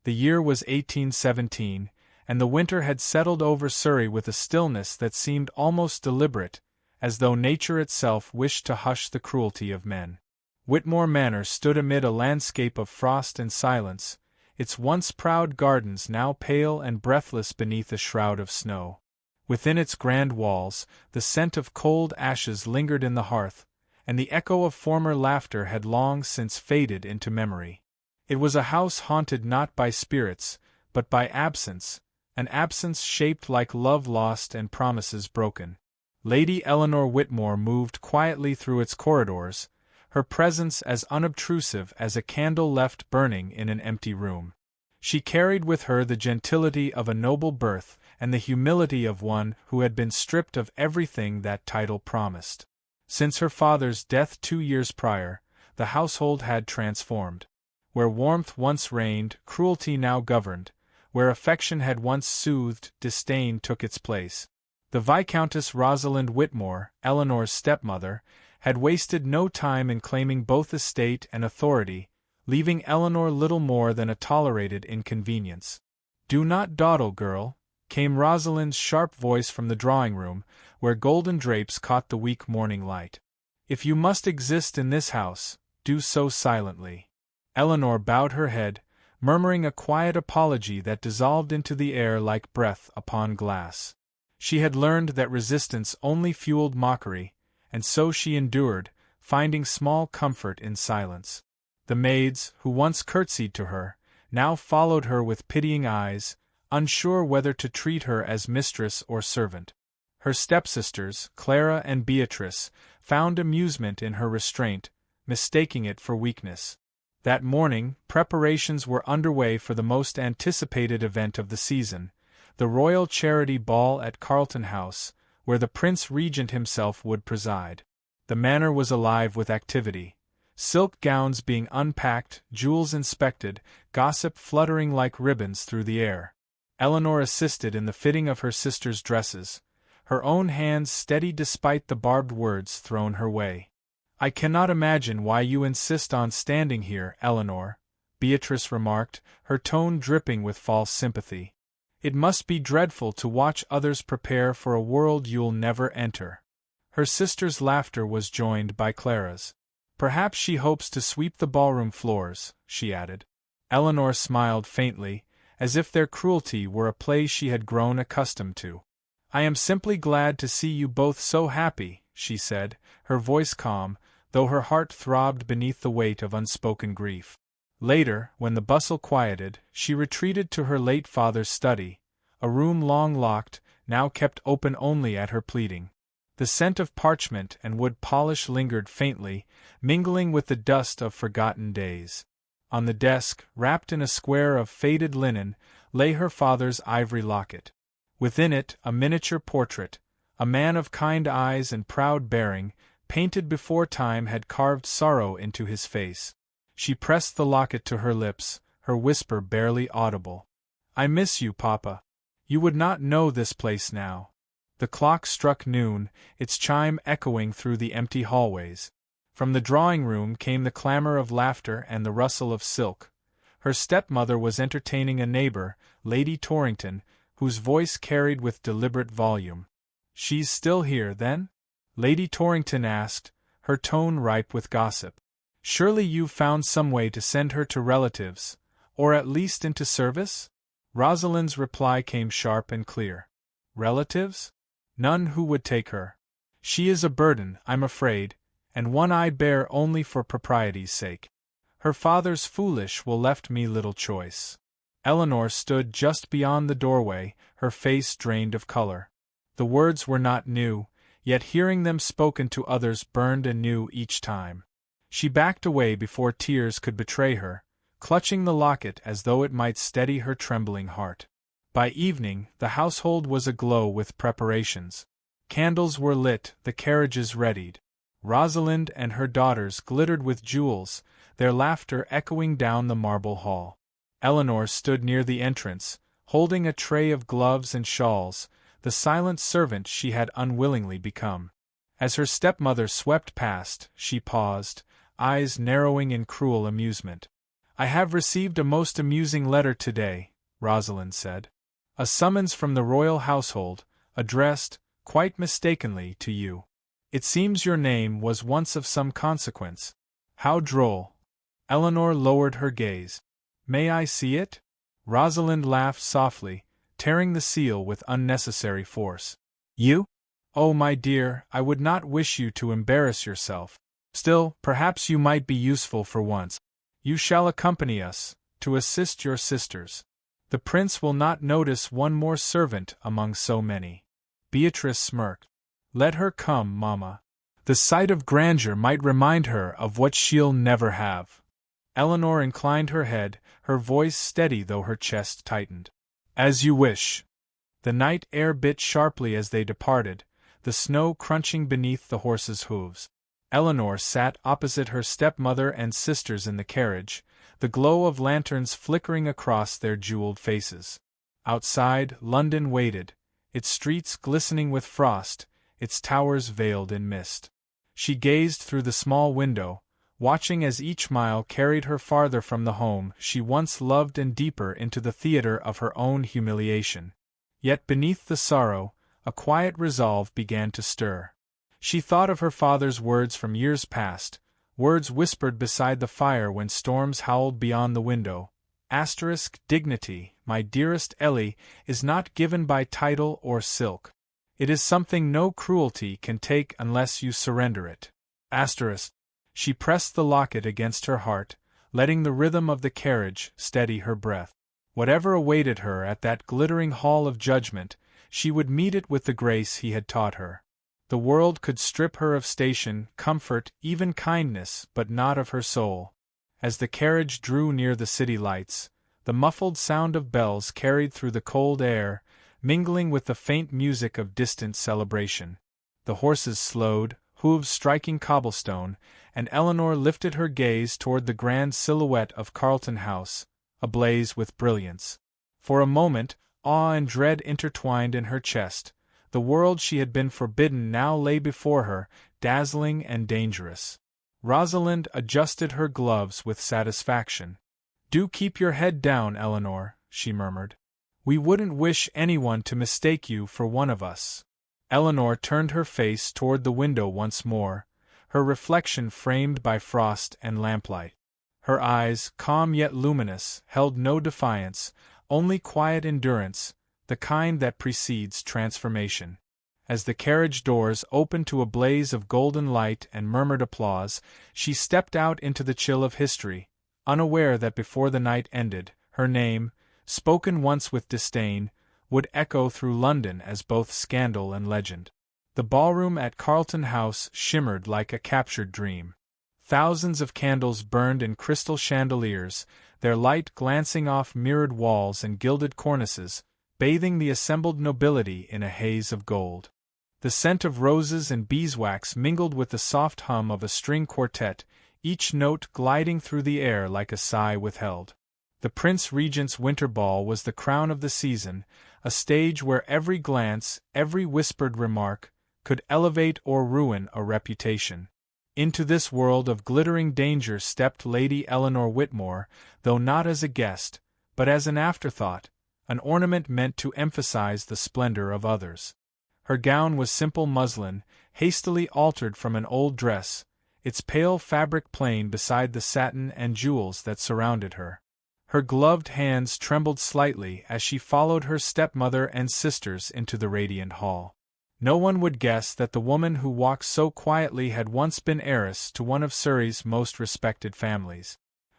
The year was 1817, and the winter had settled over Surrey with a stillness that seemed almost deliberate, as though nature itself wished to hush the cruelty of men. Whitmore Manor stood amid a landscape of frost and silence, its once proud gardens now pale and breathless beneath a shroud of snow. Within its grand walls, the scent of cold ashes lingered in the hearth, and the echo of former laughter had long since faded into memory. It was a house haunted not by spirits, but by absence, an absence shaped like love lost and promises broken. Lady Eleanor Whitmore moved quietly through its corridors, her presence as unobtrusive as a candle left burning in an empty room. She carried with her the gentility of a noble birth and the humility of one who had been stripped of everything that title promised. Since her father's death 2 years prior, the household had transformed. Where warmth once reigned, cruelty now governed. Where affection had once soothed, disdain took its place. The Viscountess Rosalind Whitmore, Eleanor's stepmother, had wasted no time in claiming both estate and authority, leaving Eleanor little more than a tolerated inconvenience. "Do not dawdle, girl," came Rosalind's sharp voice from the drawing-room, where golden drapes caught the weak morning light. "If you must exist in this house, do so silently." Eleanor bowed her head, murmuring a quiet apology that dissolved into the air like breath upon glass. She had learned that resistance only fueled mockery, and so she endured, finding small comfort in silence. The maids, who once curtsied to her, now followed her with pitying eyes, unsure whether to treat her as mistress or servant. Her stepsisters, Clara and Beatrice, found amusement in her restraint, mistaking it for weakness. That morning, preparations were underway for the most anticipated event of the season, the Royal Charity Ball at Carlton House, where the Prince Regent himself would preside. The manor was alive with activity, silk gowns being unpacked, jewels inspected, gossip fluttering like ribbons through the air. Eleanor assisted in the fitting of her sister's dresses, her own hands steady despite the barbed words thrown her way. "I cannot imagine why you insist on standing here, Eleanor," Beatrice remarked, her tone dripping with false sympathy. "It must be dreadful to watch others prepare for a world you'll never enter." Her sister's laughter was joined by Clara's. "Perhaps she hopes to sweep the ballroom floors," she added. Eleanor smiled faintly, as if their cruelty were a play she had grown accustomed to. "I am simply glad to see you both so happy," she said, her voice calm, though her heart throbbed beneath the weight of unspoken grief. Later, when the bustle quieted, she retreated to her late father's study, a room long locked, now kept open only at her pleading. The scent of parchment and wood polish lingered faintly, mingling with the dust of forgotten days. On the desk, wrapped in a square of faded linen, lay her father's ivory locket. Within it, a miniature portrait, a man of kind eyes and proud bearing, painted before time had carved sorrow into his face. She pressed the locket to her lips, her whisper barely audible. "I miss you, Papa. You would not know this place now." The clock struck noon, its chime echoing through the empty hallways. From the drawing-room came the clamor of laughter and the rustle of silk. Her stepmother was entertaining a neighbor, Lady Torrington, whose voice carried with deliberate volume. "She's still here, then?" Lady Torrington asked, her tone ripe with gossip. "Surely you've found some way to send her to relatives, or at least into service?" Rosalind's reply came sharp and clear. "Relatives? None who would take her. She is a burden, I'm afraid, and one I bear only for propriety's sake. Her father's foolish will left me little choice." Eleanor stood just beyond the doorway, her face drained of color. The words were not new, yet hearing them spoken to others burned anew each time. She backed away before tears could betray her, clutching the locket as though it might steady her trembling heart. By evening, the household was aglow with preparations. Candles were lit, the carriages readied. Rosalind and her daughters glittered with jewels, their laughter echoing down the marble hall. Eleanor stood near the entrance, holding a tray of gloves and shawls, the silent servant she had unwillingly become. As her stepmother swept past, she paused, eyes narrowing in cruel amusement. "I have received a most amusing letter today," Rosalind said. "A summons from the royal household, addressed, quite mistakenly, to you. It seems your name was once of some consequence. How droll!" Eleanor lowered her gaze. "May I see it?" Rosalind laughed softly, tearing the seal with unnecessary force. "You? Oh, my dear, I would not wish you to embarrass yourself. Still, perhaps you might be useful for once. You shall accompany us, to assist your sisters. The prince will not notice one more servant among so many." Beatrice smirked. "Let her come, Mamma. The sight of grandeur might remind her of what she'll never have." Eleanor inclined her head, her voice steady though her chest tightened. "As you wish." The night air bit sharply as they departed, the snow crunching beneath the horses' hooves. Eleanor sat opposite her stepmother and sisters in the carriage, the glow of lanterns flickering across their jeweled faces. Outside, London waited, its streets glistening with frost, its towers veiled in mist. She gazed through the small window, watching as each mile carried her farther from the home she once loved and deeper into the theater of her own humiliation. Yet beneath the sorrow, a quiet resolve began to stir. She thought of her father's words from years past, words whispered beside the fire when storms howled beyond the window. Dignity, my dearest Ellie, is not given by title or silk. It is something no cruelty can take unless you surrender it. She pressed the locket against her heart, letting the rhythm of the carriage steady her breath. Whatever awaited her at that glittering hall of judgment, she would meet it with the grace he had taught her. The world could strip her of station, comfort, even kindness, but not of her soul. As the carriage drew near the city lights, the muffled sound of bells carried through the cold air, mingling with the faint music of distant celebration. The horses slowed, hooves striking cobblestone, and Eleanor lifted her gaze toward the grand silhouette of Carlton House, ablaze with brilliance. For a moment, awe and dread intertwined in her chest. The world she had been forbidden now lay before her, dazzling and dangerous. Rosalind adjusted her gloves with satisfaction. "Do keep your head down, Eleanor," she murmured. "We wouldn't wish anyone to mistake you for one of us." Eleanor turned her face toward the window once more, her reflection framed by frost and lamplight. Her eyes, calm yet luminous, held no defiance, only quiet endurance, the kind that precedes transformation. As the carriage doors opened to a blaze of golden light and murmured applause, she stepped out into the chill of history, unaware that before the night ended, her name, spoken once with disdain, would echo through London as both scandal and legend. The ballroom at Carlton House shimmered like a captured dream. Thousands of candles burned in crystal chandeliers, their light glancing off mirrored walls and gilded cornices, bathing the assembled nobility in a haze of gold. The scent of roses and beeswax mingled with the soft hum of a string quartet, each note gliding through the air like a sigh withheld. The Prince Regent's winter ball was the crown of the season, a stage where every glance, every whispered remark, could elevate or ruin a reputation. Into this world of glittering danger stepped Lady Eleanor Whitmore, though not as a guest, but as an afterthought, an ornament meant to emphasize the splendor of others. Her gown was simple muslin, hastily altered from an old dress, its pale fabric plain beside the satin and jewels that surrounded her. Her gloved hands trembled slightly as she followed her stepmother and sisters into the radiant hall. No one would guess that the woman who walked so quietly had once been heiress to one of Surrey's most respected families.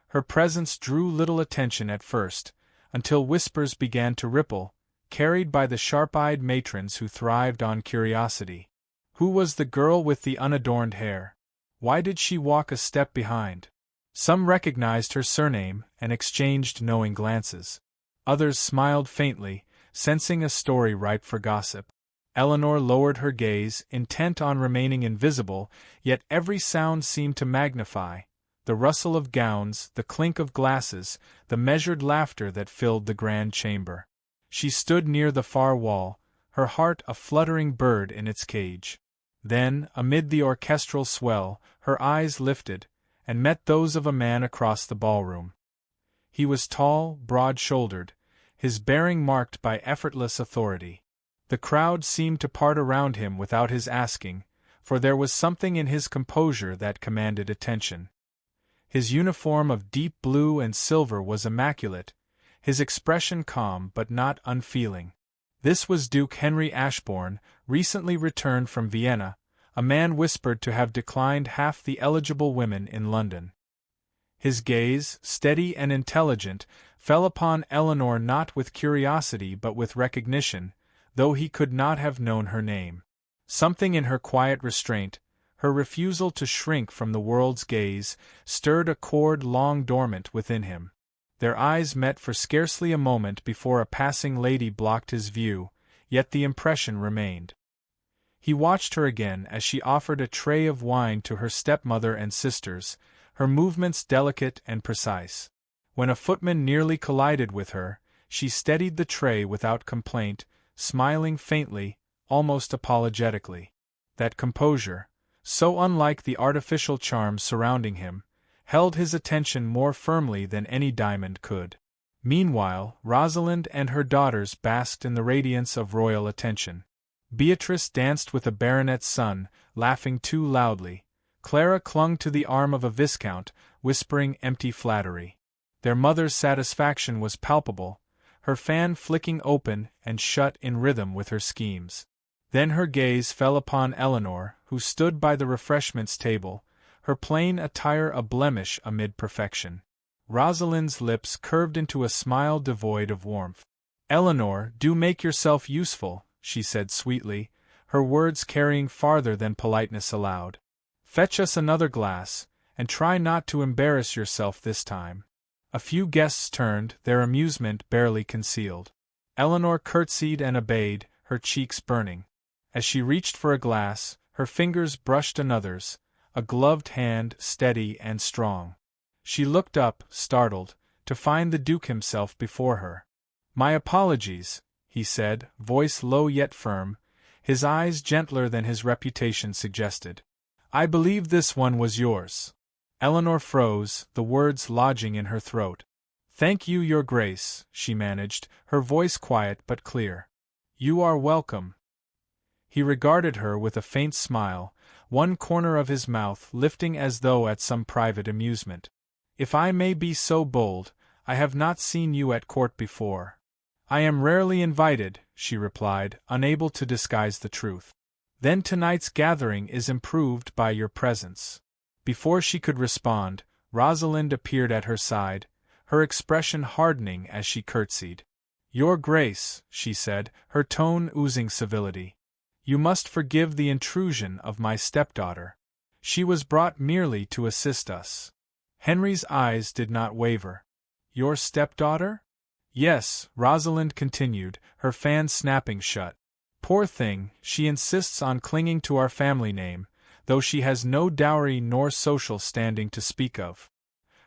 Her presence drew little attention at first, until whispers began to ripple, carried by the sharp-eyed matrons who thrived on curiosity. Who was the girl with the unadorned hair? Why did she walk a step behind? Some recognized her surname and exchanged knowing glances. Others smiled faintly, sensing a story ripe for gossip. Eleanor lowered her gaze, intent on remaining invisible, yet every sound seemed to magnify, the rustle of gowns, the clink of glasses, the measured laughter that filled the grand chamber. She stood near the far wall, her heart a fluttering bird in its cage. Then, amid the orchestral swell, her eyes lifted, and met those of a man across the ballroom. He was tall, broad-shouldered, his bearing marked by effortless authority. The crowd seemed to part around him without his asking, for there was something in his composure that commanded attention. His uniform of deep blue and silver was immaculate, his expression calm but not unfeeling. This was Duke Henry Ashbourne, recently returned from Vienna, a man whispered to have declined half the eligible women in London. His gaze, steady and intelligent, fell upon Eleanor not with curiosity but with recognition, though he could not have known her name. Something in her quiet restraint, her refusal to shrink from the world's gaze, stirred a chord long dormant within him. Their eyes met for scarcely a moment before a passing lady blocked his view, yet the impression remained. He watched her again as she offered a tray of wine to her stepmother and sisters, her movements delicate and precise. When a footman nearly collided with her, she steadied the tray without complaint, smiling faintly, almost apologetically. That composure, so unlike the artificial charms surrounding him, held his attention more firmly than any diamond could. Meanwhile, Rosalind and her daughters basked in the radiance of royal attention. Beatrice danced with a baronet's son, laughing too loudly. Clara clung to the arm of a viscount, whispering empty flattery. Their mother's satisfaction was palpable, her fan flicking open and shut in rhythm with her schemes. Then her gaze fell upon Eleanor, who stood by the refreshments table, her plain attire a blemish amid perfection. Rosalind's lips curved into a smile devoid of warmth. "Eleanor, do make yourself useful," she said sweetly, her words carrying farther than politeness allowed. "Fetch us another glass, and try not to embarrass yourself this time." A few guests turned, their amusement barely concealed. Eleanor curtsied and obeyed, her cheeks burning. As she reached for a glass, her fingers brushed another's, a gloved hand steady and strong. She looked up, startled, to find the Duke himself before her. "My apologies," he said, voice low yet firm, his eyes gentler than his reputation suggested. "I believe this one was yours." Eleanor froze, the words lodging in her throat. "Thank you, Your Grace," she managed, her voice quiet but clear. "You are welcome." He regarded her with a faint smile, one corner of his mouth lifting as though at some private amusement. "If I may be so bold, I have not seen you at court before." "I am rarely invited," she replied, unable to disguise the truth. "Then tonight's gathering is improved by your presence." Before she could respond, Rosalind appeared at her side, her expression hardening as she curtsied. "Your Grace," she said, her tone oozing civility. "You must forgive the intrusion of my stepdaughter. She was brought merely to assist us." Henry's eyes did not waver. "Your stepdaughter?" "Yes," Rosalind continued, her fan snapping shut. "Poor thing, she insists on clinging to our family name, though she has no dowry nor social standing to speak of."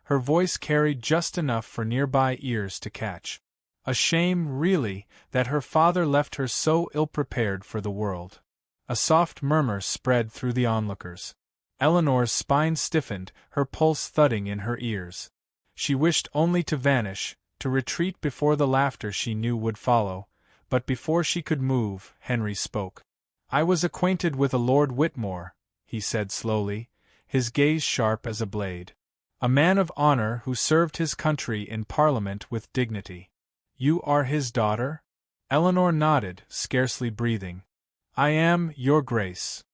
Her voice carried just enough for nearby ears to catch. A shame, really, that her father left her so ill-prepared for the world. A soft murmur spread through the onlookers. Eleanor's spine stiffened, her pulse thudding in her ears. She wished only to vanish, to retreat before the laughter she knew would follow, but before she could move, Henry spoke. "I was acquainted with a Lord Whitmore," he said slowly, his gaze sharp as a blade. "A man of honor who served his country in Parliament with dignity." "You are his daughter?" Eleanor nodded, scarcely breathing. "I am, Your Grace."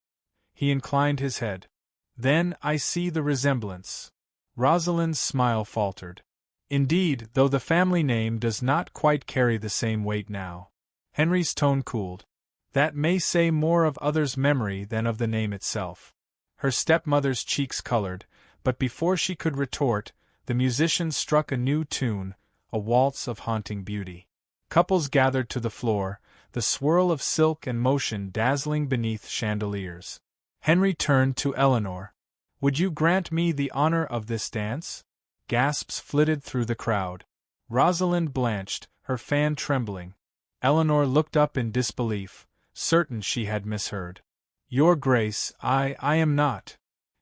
He inclined his head. "Then I see the resemblance." Rosalind's smile faltered. "Indeed, though the family name does not quite carry the same weight now." Henry's tone cooled. "That may say more of others' memory than of the name itself." Her stepmother's cheeks colored, but before she could retort, the musician struck a new tune, a waltz of haunting beauty. Couples gathered to the floor, the swirl of silk and motion dazzling beneath chandeliers. Henry turned to Eleanor. "Would you grant me the honor of this dance?" Gasps flitted through the crowd. Rosalind blanched, her fan trembling. Eleanor looked up in disbelief, certain she had misheard. "Your Grace, I am not."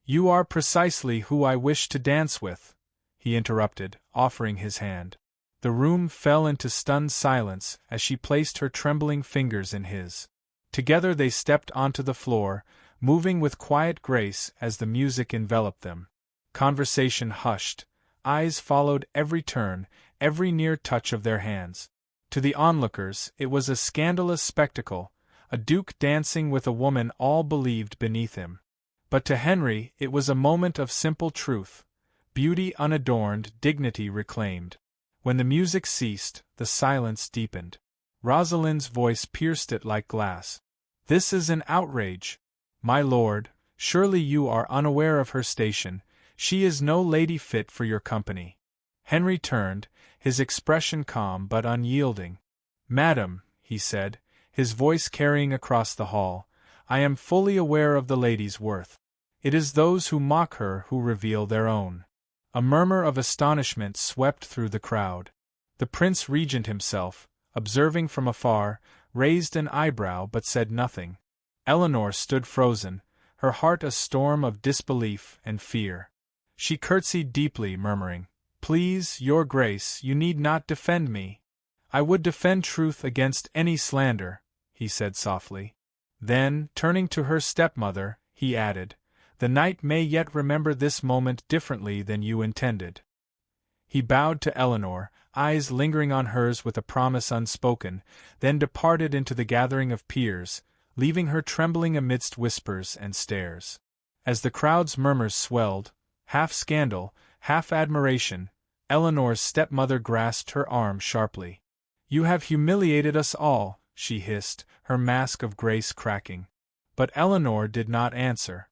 "You are precisely who I wish to dance with," he interrupted, offering his hand. The room fell into stunned silence as she placed her trembling fingers in his. Together they stepped onto the floor, moving with quiet grace as the music enveloped them. Conversation hushed, eyes followed every turn, every near touch of their hands. To the onlookers, it was a scandalous spectacle, a duke dancing with a woman all believed beneath him. But to Henry, it was a moment of simple truth, beauty unadorned, dignity reclaimed. When the music ceased, the silence deepened. Rosalind's voice pierced it like glass. "This is an outrage. My lord, surely you are unaware of her station. She is no lady fit for your company." Henry turned, his expression calm but unyielding. "Madam," he said, his voice carrying across the hall, "I am fully aware of the lady's worth. It is those who mock her who reveal their own." A murmur of astonishment swept through the crowd. The Prince Regent himself, observing from afar, raised an eyebrow but said nothing. Eleanor stood frozen, her heart a storm of disbelief and fear. She curtsied deeply, murmuring, "Please, your grace, you need not defend me." "I would defend truth against any slander," he said softly. Then, turning to her stepmother, he added, "The knight may yet remember this moment differently than you intended." He bowed to Eleanor, eyes lingering on hers with a promise unspoken, then departed into the gathering of peers, leaving her trembling amidst whispers and stares. As the crowd's murmurs swelled, half scandal, half admiration, Eleanor's stepmother grasped her arm sharply. "You have humiliated us all," she hissed, her mask of grace cracking. But Eleanor did not answer.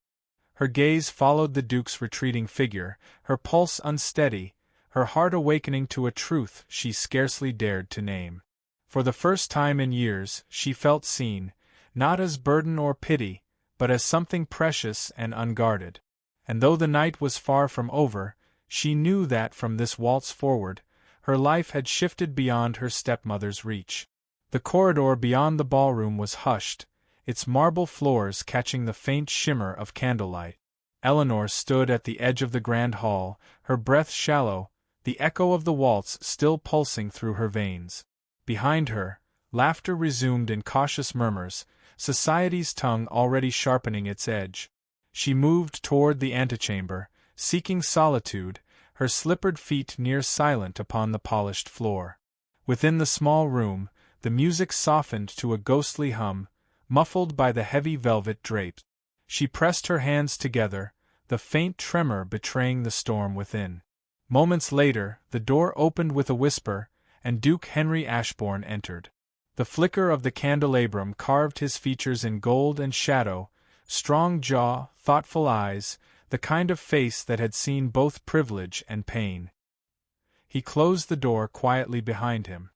Her gaze followed the Duke's retreating figure, her pulse unsteady, her heart awakening to a truth she scarcely dared to name. For the first time in years, she felt seen, not as burden or pity, but as something precious and unguarded. And though the night was far from over, she knew that from this waltz forward, her life had shifted beyond her stepmother's reach. The corridor beyond the ballroom was hushed, its marble floors catching the faint shimmer of candlelight. Eleanor stood at the edge of the grand hall, her breath shallow, the echo of the waltz still pulsing through her veins. Behind her, laughter resumed in cautious murmurs, society's tongue already sharpening its edge. She moved toward the antechamber, seeking solitude, her slippered feet near silent upon the polished floor. Within the small room, the music softened to a ghostly hum, muffled by the heavy velvet drapes. She pressed her hands together, the faint tremor betraying the storm within. Moments later, the door opened with a whisper, and Duke Henry Ashbourne entered. The flicker of the candelabrum carved his features in gold and shadow, strong jaw, thoughtful eyes, the kind of face that had seen both privilege and pain. He closed the door quietly behind him.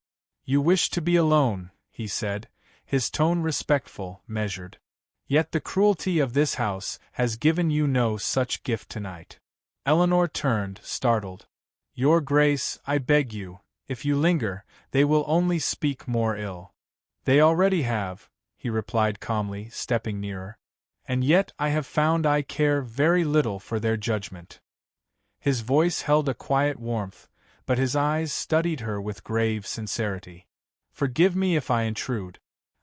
"You wish to be alone," he said, his tone respectful, measured. "Yet the cruelty of this house has given you no such gift tonight." Eleanor turned, startled. "Your Grace, I beg you, if you linger, they will only speak more ill." "They already have," he replied calmly, stepping nearer. "And yet I have found I care very little for their judgment." His voice held a quiet warmth, but his eyes studied her with grave sincerity. "Forgive me if I intrude.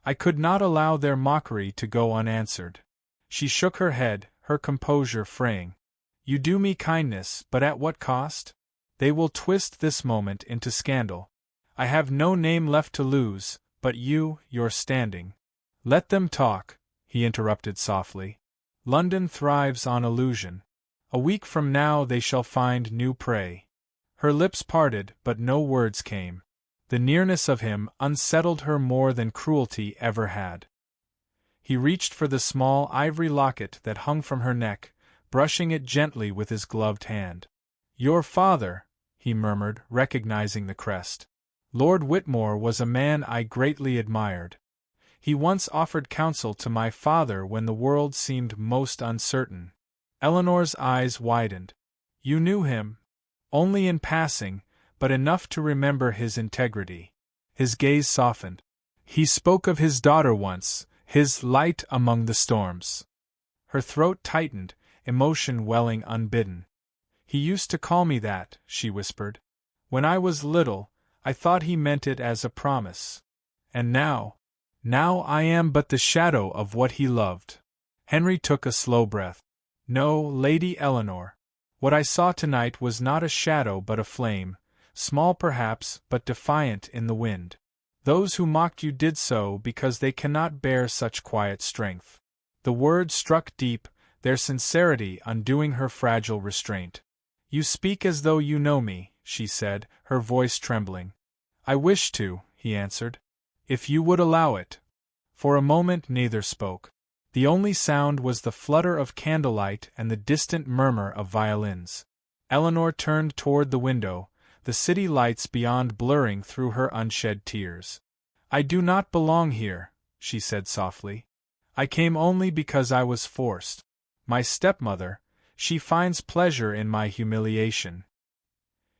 I could not allow their mockery to go unanswered." She shook her head, her composure fraying. "You do me kindness, but at what cost? They will twist this moment into scandal. I have no name left to lose, but your standing." "Let them talk," he interrupted softly. "London thrives on illusion. A week from now they shall find new prey." Her lips parted, but no words came. The nearness of him unsettled her more than cruelty ever had. He reached for the small ivory locket that hung from her neck, brushing it gently with his gloved hand. "Your father," he murmured, recognizing the crest. "Lord Whitmore was a man I greatly admired. He once offered counsel to my father when the world seemed most uncertain." Eleanor's eyes widened. "You knew him?" "Only in passing, but enough to remember his integrity." His gaze softened. "He spoke of his daughter once, his light among the storms." Her throat tightened, emotion welling unbidden. He used to call me that, she whispered. When I was little, I thought he meant it as a promise. And now I am but the shadow of what he loved. Henry took a slow breath. No, Lady Eleanor. What I saw tonight was not a shadow but a flame, small perhaps, but defiant in the wind. Those who mocked you did so because they cannot bear such quiet strength. The words struck deep, their sincerity undoing her fragile restraint. You speak as though you know me, she said, her voice trembling. I wish to, he answered. If you would allow it. For a moment neither spoke. The only sound was the flutter of candlelight and the distant murmur of violins. Eleanor turned toward the window, the city lights beyond blurring through her unshed tears. I do not belong here, she said softly. I came only because I was forced. My stepmother, she finds pleasure in my humiliation.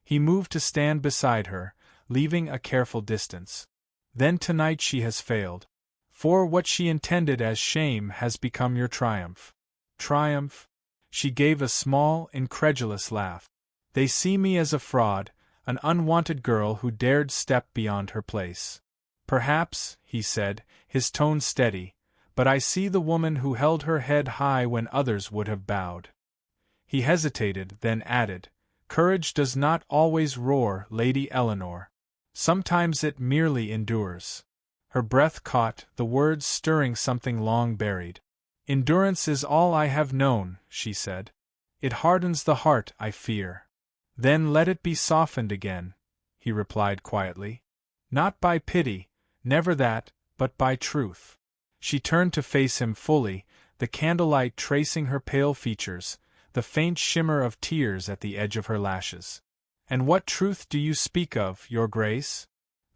He moved to stand beside her, leaving a careful distance. Then tonight she has failed. For what she intended as shame has become your triumph. Triumph? She gave a small, incredulous laugh. They see me as a fraud, an unwanted girl who dared step beyond her place. Perhaps, he said, his tone steady, but I see the woman who held her head high when others would have bowed. He hesitated, then added, Courage does not always roar, Lady Eleanor. Sometimes it merely endures. Her breath caught, the words stirring something long buried. Endurance is all I have known, she said. It hardens the heart, I fear. Then let it be softened again, he replied quietly. Not by pity, never that, but by truth. She turned to face him fully, the candlelight tracing her pale features, the faint shimmer of tears at the edge of her lashes. And what truth do you speak of, Your Grace?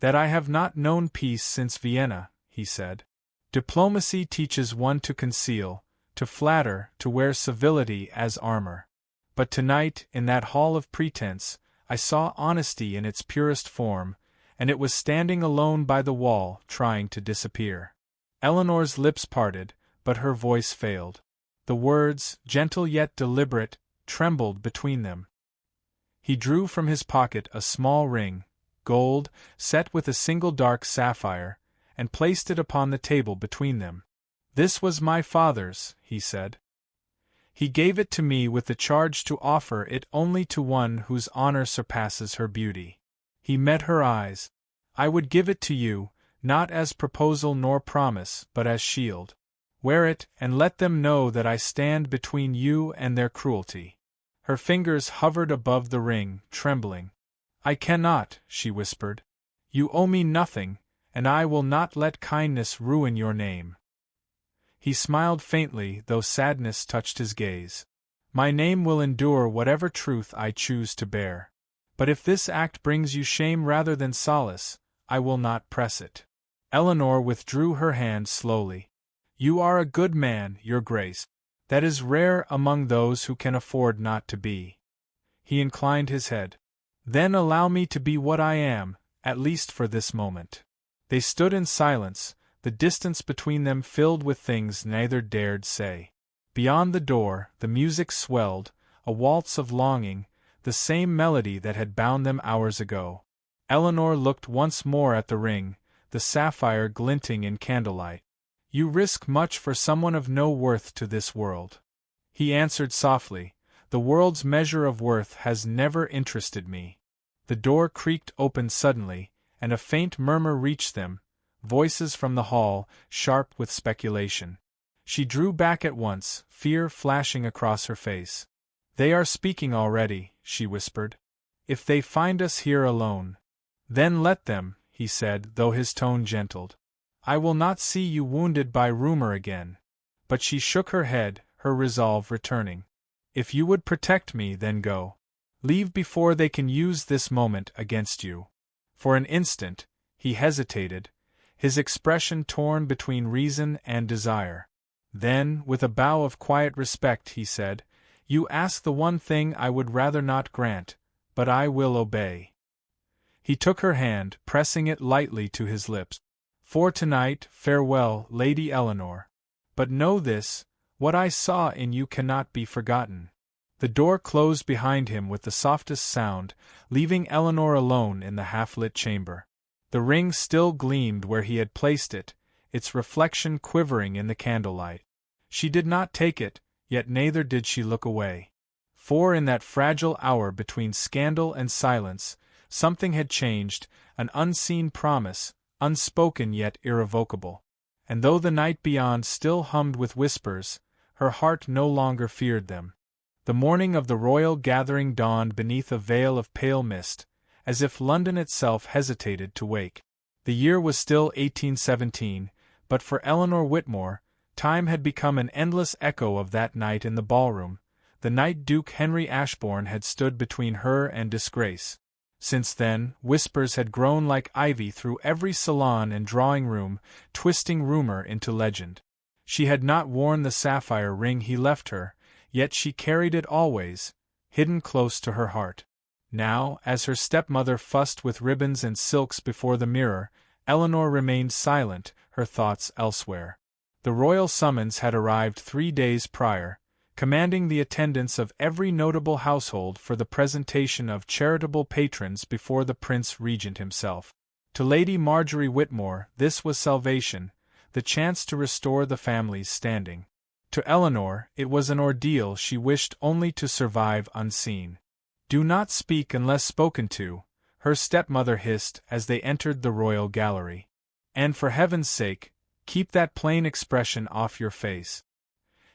That I have not known peace since Vienna, he said. Diplomacy teaches one to conceal, to flatter, to wear civility as armor. But tonight, in that hall of pretense, I saw honesty in its purest form, and it was standing alone by the wall, trying to disappear. Eleanor's lips parted, but her voice failed. The words, gentle yet deliberate, trembled between them. He drew from his pocket a small ring, gold, set with a single dark sapphire, and placed it upon the table between them. This was my father's, he said. He gave it to me with the charge to offer it only to one whose honor surpasses her beauty. He met her eyes. I would give it to you, not as proposal nor promise, but as shield. Wear it, and let them know that I stand between you and their cruelty. Her fingers hovered above the ring, trembling. I cannot, she whispered. You owe me nothing, and I will not let kindness ruin your name. He smiled faintly, though sadness touched his gaze. My name will endure whatever truth I choose to bear. But if this act brings you shame rather than solace, I will not press it. Eleanor withdrew her hand slowly. You are a good man, Your Grace. That is rare among those who can afford not to be. He inclined his head. Then allow me to be what I am, at least for this moment. They stood in silence, the distance between them filled with things neither dared say. Beyond the door, the music swelled, a waltz of longing, the same melody that had bound them hours ago. Eleanor looked once more at the ring, the sapphire glinting in candlelight. You risk much for someone of no worth to this world. He answered softly, The world's measure of worth has never interested me. The door creaked open suddenly, and a faint murmur reached them, voices from the hall, sharp with speculation. She drew back at once, fear flashing across her face. They are speaking already, she whispered. If they find us here alone. Then let them, he said, though his tone gentled. I will not see you wounded by rumor again. But she shook her head, her resolve returning. If you would protect me, then go. Leave before they can use this moment against you. For an instant, he hesitated, his expression torn between reason and desire. Then, with a bow of quiet respect, he said, You ask the one thing I would rather not grant, but I will obey. He took her hand, pressing it lightly to his lips. For tonight, farewell, Lady Eleanor. But know this, what I saw in you cannot be forgotten. The door closed behind him with the softest sound, leaving Eleanor alone in the half-lit chamber. The ring still gleamed where he had placed it, its reflection quivering in the candlelight. She did not take it, yet neither did she look away. For in that fragile hour between scandal and silence, something had changed, an unseen promise, unspoken yet irrevocable. And though the night beyond still hummed with whispers, her heart no longer feared them. The morning of the royal gathering dawned beneath a veil of pale mist, as if London itself hesitated to wake. The year was still 1817, but for Eleanor Whitmore, time had become an endless echo of that night in the ballroom, the night Duke Henry Ashbourne had stood between her and disgrace. Since then, whispers had grown like ivy through every salon and drawing-room, twisting rumor into legend. She had not worn the sapphire ring he left her, yet she carried it always, hidden close to her heart. Now, as her stepmother fussed with ribbons and silks before the mirror, Eleanor remained silent, her thoughts elsewhere. The royal summons had arrived 3 days prior, commanding the attendance of every notable household for the presentation of charitable patrons before the Prince Regent himself. To Lady Marjorie Whitmore, this was salvation, the chance to restore the family's standing. To Eleanor, it was an ordeal she wished only to survive unseen. "Do not speak unless spoken to," her stepmother hissed as they entered the royal gallery. "And for heaven's sake, keep that plain expression off your face.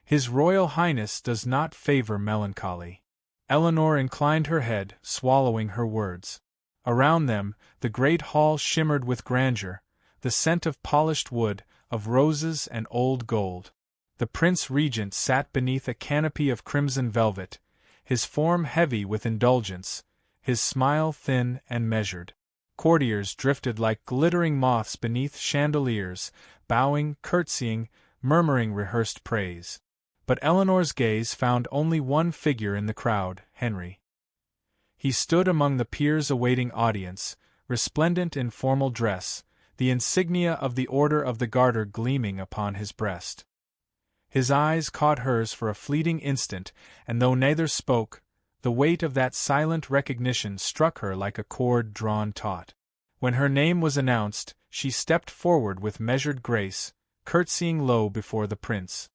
His Royal Highness does not favor melancholy." Eleanor inclined her head, swallowing her words. Around them, the great hall shimmered with grandeur, the scent of polished wood, of roses and old gold. The Prince Regent sat beneath a canopy of crimson velvet, his form heavy with indulgence, his smile thin and measured. Courtiers drifted like glittering moths beneath chandeliers, bowing, curtsying, murmuring rehearsed praise. But Eleanor's gaze found only one figure in the crowd, Henry. He stood among the peers awaiting audience, resplendent in formal dress, the insignia of the Order of the Garter gleaming upon his breast. His eyes caught hers for a fleeting instant, and though neither spoke, the weight of that silent recognition struck her like a chord drawn taut. When her name was announced, she stepped forward with measured grace, curtsying low before the prince.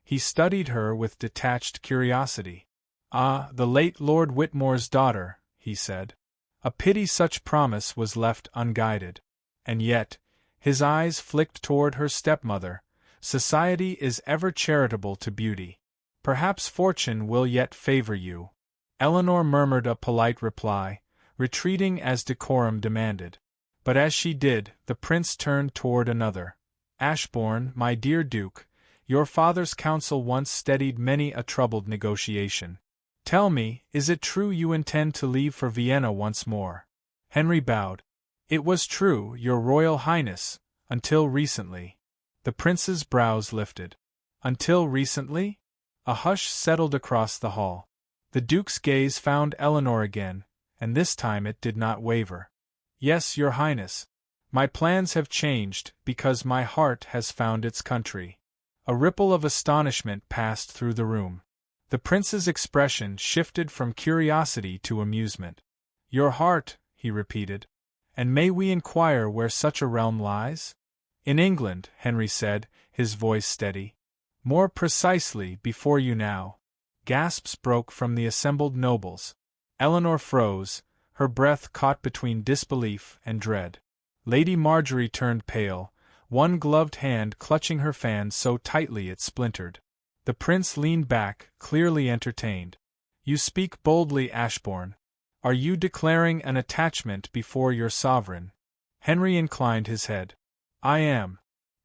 He studied her with detached curiosity. "Ah, the late Lord Whitmore's daughter," he said. A pity such promise was left unguided. And yet, his eyes flicked toward her stepmother. Society is ever charitable to beauty. "Perhaps fortune will yet favor you." Eleanor murmured a polite reply, retreating as decorum demanded. But as she did, the prince turned toward another. "Ashbourne, my dear Duke, your father's counsel once steadied many a troubled negotiation. Tell me, is it true you intend to leave for Vienna once more?" Henry bowed. "It was true, your Royal Highness, until recently." The prince's brows lifted. "Until recently?" A hush settled across the hall. The duke's gaze found Eleanor again, and this time it did not waver. "Yes, your highness. My plans have changed, because my heart has found its country." A ripple of astonishment passed through the room. The prince's expression shifted from curiosity to amusement. "Your heart," he repeated. "And may we inquire where such a realm lies?" "In England," Henry said, his voice steady. "More precisely, before you now." Gasps broke from the assembled nobles. Eleanor froze, her breath caught between disbelief and dread. Lady Marjorie turned pale, one gloved hand clutching her fan so tightly it splintered. The prince leaned back, clearly entertained. "You speak boldly, Ashbourne. Are you declaring an attachment before your sovereign?" Henry inclined his head. "I am."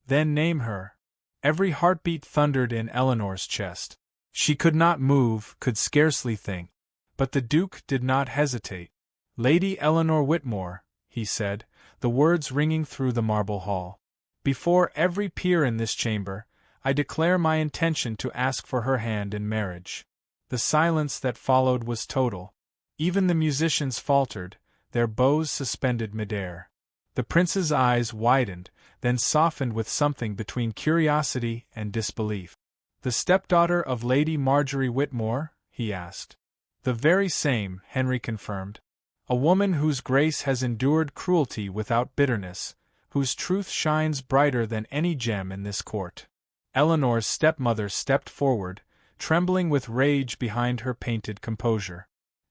"Then name her." Every heartbeat thundered in Eleanor's chest. She could not move, could scarcely think. But the Duke did not hesitate. "Lady Eleanor Whitmore," he said, the words ringing through the marble hall. "Before every peer in this chamber, I declare my intention to ask for her hand in marriage." The silence that followed was total. Even the musicians faltered, their bows suspended midair. The prince's eyes widened, then softened with something between curiosity and disbelief. "The stepdaughter of Lady Marjorie Whitmore?" he asked. The very same, Henry confirmed. A woman whose grace has endured cruelty without bitterness, whose truth shines brighter than any gem in this court. Eleanor's stepmother stepped forward, trembling with rage behind her painted composure.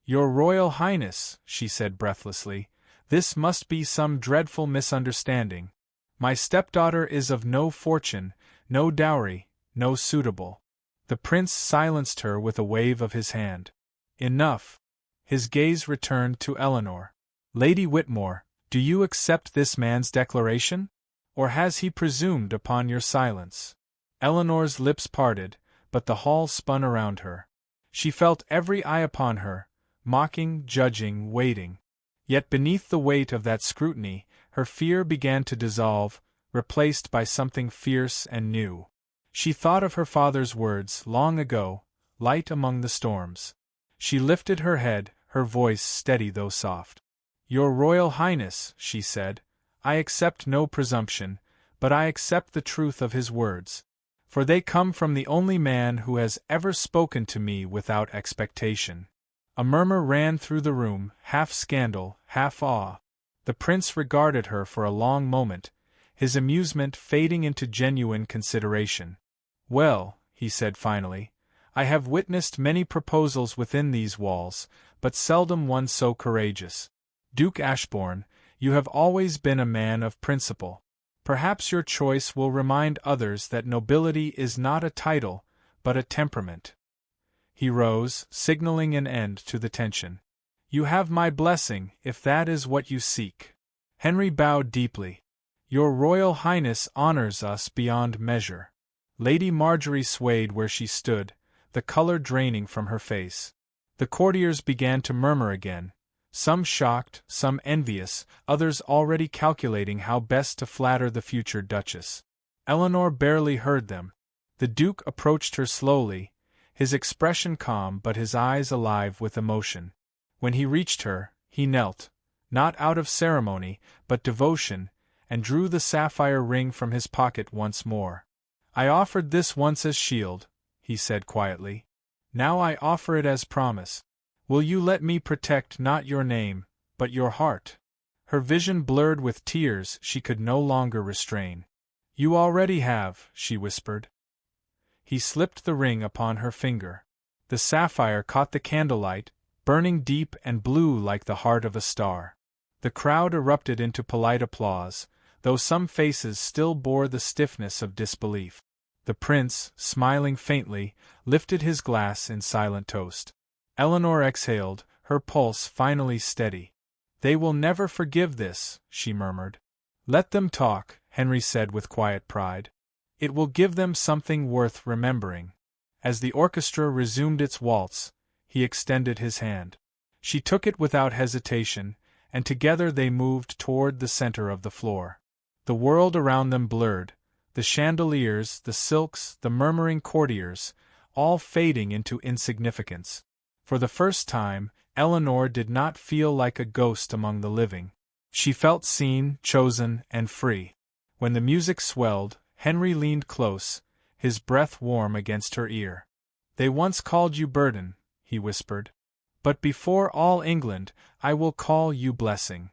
Your Royal Highness, she said breathlessly, this must be some dreadful misunderstanding. My stepdaughter is of no fortune, no dowry, no suitable. The prince silenced her with a wave of his hand. Enough. His gaze returned to Eleanor. Lady Whitmore, do you accept this man's declaration? Or has he presumed upon your silence? Eleanor's lips parted, but the hall spun around her. She felt every eye upon her, mocking, judging, waiting. Yet beneath the weight of that scrutiny, her fear began to dissolve, replaced by something fierce and new. She thought of her father's words long ago, light among the storms. She lifted her head, her voice steady though soft. Your Royal Highness, she said, I accept no presumption, but I accept the truth of his words. For they come from the only man who has ever spoken to me without expectation. A murmur ran through the room, half scandal, half awe. The prince regarded her for a long moment, his amusement fading into genuine consideration. Well, he said finally, I have witnessed many proposals within these walls, but seldom one so courageous. Duke Ashbourne, you have always been a man of principle. Perhaps your choice will remind others that nobility is not a title, but a temperament. He rose, signaling an end to the tension. You have my blessing, if that is what you seek. Henry bowed deeply. Your Royal Highness honors us beyond measure. Lady Marjorie swayed where she stood, the color draining from her face. The courtiers began to murmur again, some shocked, some envious, others already calculating how best to flatter the future Duchess. Eleanor barely heard them. The Duke approached her slowly, his expression calm but his eyes alive with emotion. When he reached her, he knelt, not out of ceremony, but devotion, and drew the sapphire ring from his pocket once more. I offered this once as shield, he said quietly. Now I offer it as promise. Will you let me protect not your name, but your heart? Her vision blurred with tears she could no longer restrain. You already have, she whispered. He slipped the ring upon her finger. The sapphire caught the candlelight, burning deep and blue like the heart of a star. The crowd erupted into polite applause, though some faces still bore the stiffness of disbelief. The prince, smiling faintly, lifted his glass in silent toast. Eleanor exhaled, her pulse finally steady. They will never forgive this, she murmured. Let them talk, Henry said with quiet pride. It will give them something worth remembering. As the orchestra resumed its waltz, he extended his hand. She took it without hesitation, and together they moved toward the center of the floor. The world around them blurred, the chandeliers, the silks, the murmuring courtiers, all fading into insignificance. For the first time, Eleanor did not feel like a ghost among the living. She felt seen, chosen, and free. When the music swelled, Henry leaned close, his breath warm against her ear. They once called you burden, he whispered. But before all England, I will call you blessing.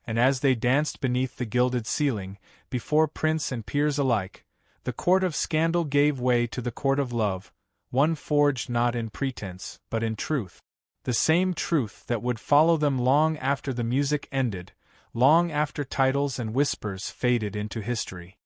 And as they danced beneath the gilded ceiling, before prince and peers alike, the court of scandal gave way to the court of love, one forged not in pretense, but in truth. The same truth that would follow them long after the music ended, long after titles and whispers faded into history.